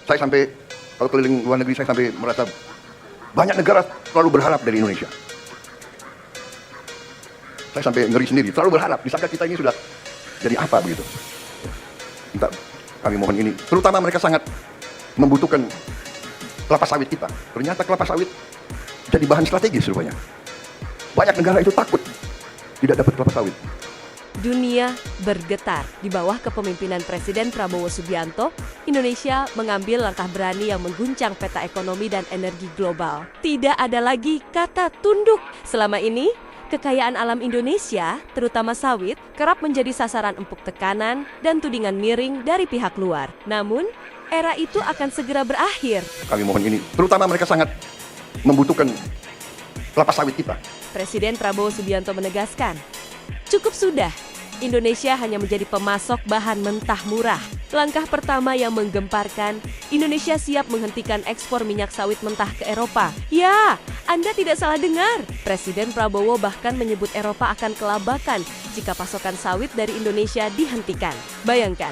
Saya sampai, kalau keliling luar negeri, saya sampai merasa banyak negara selalu berharap dari Indonesia. Saya sampai ngeri sendiri, selalu berharap, disangka kita ini sudah jadi apa begitu. Minta kami mohon ini, terutama mereka sangat membutuhkan kelapa sawit kita. Ternyata kelapa sawit jadi bahan strategis rupanya. Banyak negara itu takut tidak dapat kelapa sawit. Dunia bergetar. Di bawah kepemimpinan Presiden Prabowo Subianto, Indonesia mengambil langkah berani yang mengguncang peta ekonomi dan energi global. Tidak ada lagi kata tunduk. Selama ini, kekayaan alam Indonesia, terutama sawit, kerap menjadi sasaran empuk tekanan dan tudingan miring dari pihak luar. Namun, era itu akan segera berakhir. Kami mohon ini, terutama mereka sangat membutuhkan kelapa sawit kita. Presiden Prabowo Subianto menegaskan, cukup sudah, Indonesia hanya menjadi pemasok bahan mentah murah. Langkah pertama yang menggemparkan, Indonesia siap menghentikan ekspor minyak sawit mentah ke Eropa. Ya, Anda tidak salah dengar. Presiden Prabowo bahkan menyebut Eropa akan kelabakan jika pasokan sawit dari Indonesia dihentikan. Bayangkan,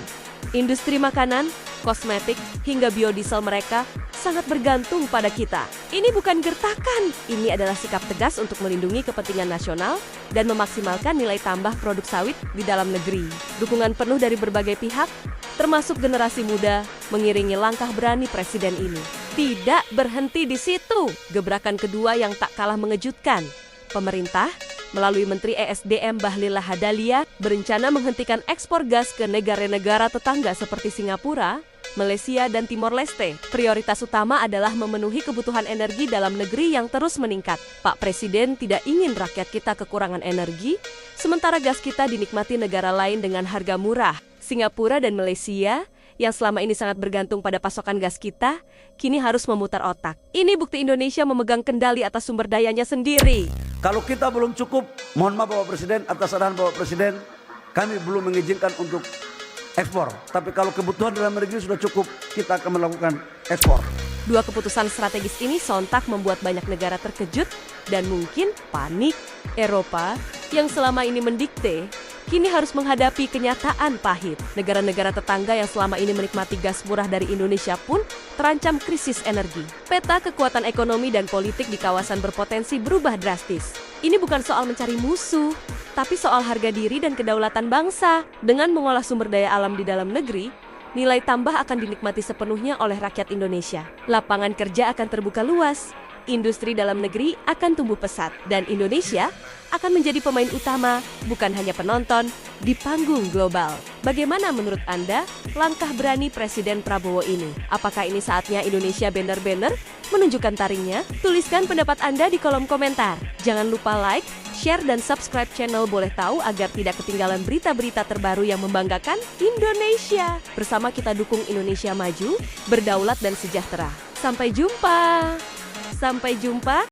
industri makanan, kosmetik, hingga biodiesel mereka sangat bergantung pada kita. Ini bukan gertakan, ini adalah sikap tegas untuk melindungi kepentingan nasional dan memaksimalkan nilai tambah produk sawit di dalam negeri. Dukungan penuh dari berbagai pihak, termasuk generasi muda, mengiringi langkah berani Presiden ini. Tidak berhenti di situ. Gebrakan kedua yang tak kalah mengejutkan. Pemerintah melalui Menteri ESDM Bahlil Lahadalia berencana menghentikan ekspor gas ke negara-negara tetangga seperti Singapura, Malaysia, dan Timor Leste. Prioritas utama adalah memenuhi kebutuhan energi dalam negeri yang terus meningkat. Pak Presiden tidak ingin rakyat kita kekurangan energi, sementara gas kita dinikmati negara lain dengan harga murah. Singapura dan Malaysia, yang selama ini sangat bergantung pada pasokan gas kita, kini harus memutar otak. Ini bukti Indonesia memegang kendali atas sumber dayanya sendiri. Kalau kita belum cukup, mohon maaf Bapak Presiden, atas arahan Bapak Presiden, kami belum mengizinkan untuk ekspor. Tapi kalau kebutuhan dalam negeri sudah cukup, kita akan melakukan ekspor. Dua keputusan strategis ini sontak membuat banyak negara terkejut dan mungkin panik. Eropa, yang selama ini mendikte, kini harus menghadapi kenyataan pahit. Negara-negara tetangga yang selama ini menikmati gas murah dari Indonesia pun terancam krisis energi. Peta kekuatan ekonomi dan politik di kawasan berpotensi berubah drastis. Ini bukan soal mencari musuh, tapi soal harga diri dan kedaulatan bangsa. Dengan mengolah sumber daya alam di dalam negeri, nilai tambah akan dinikmati sepenuhnya oleh rakyat Indonesia. Lapangan kerja akan terbuka luas, industri dalam negeri akan tumbuh pesat, dan Indonesia akan menjadi pemain utama, bukan hanya penonton, di panggung global. Bagaimana menurut Anda langkah berani Presiden Prabowo ini? Apakah ini saatnya Indonesia bener-bener menunjukkan taringnya? Tuliskan pendapat Anda di kolom komentar. Jangan lupa like, share, dan subscribe channel Boleh Tahu agar tidak ketinggalan berita-berita terbaru yang membanggakan Indonesia. Bersama kita dukung Indonesia maju, berdaulat, dan sejahtera. Sampai jumpa! Sampai jumpa!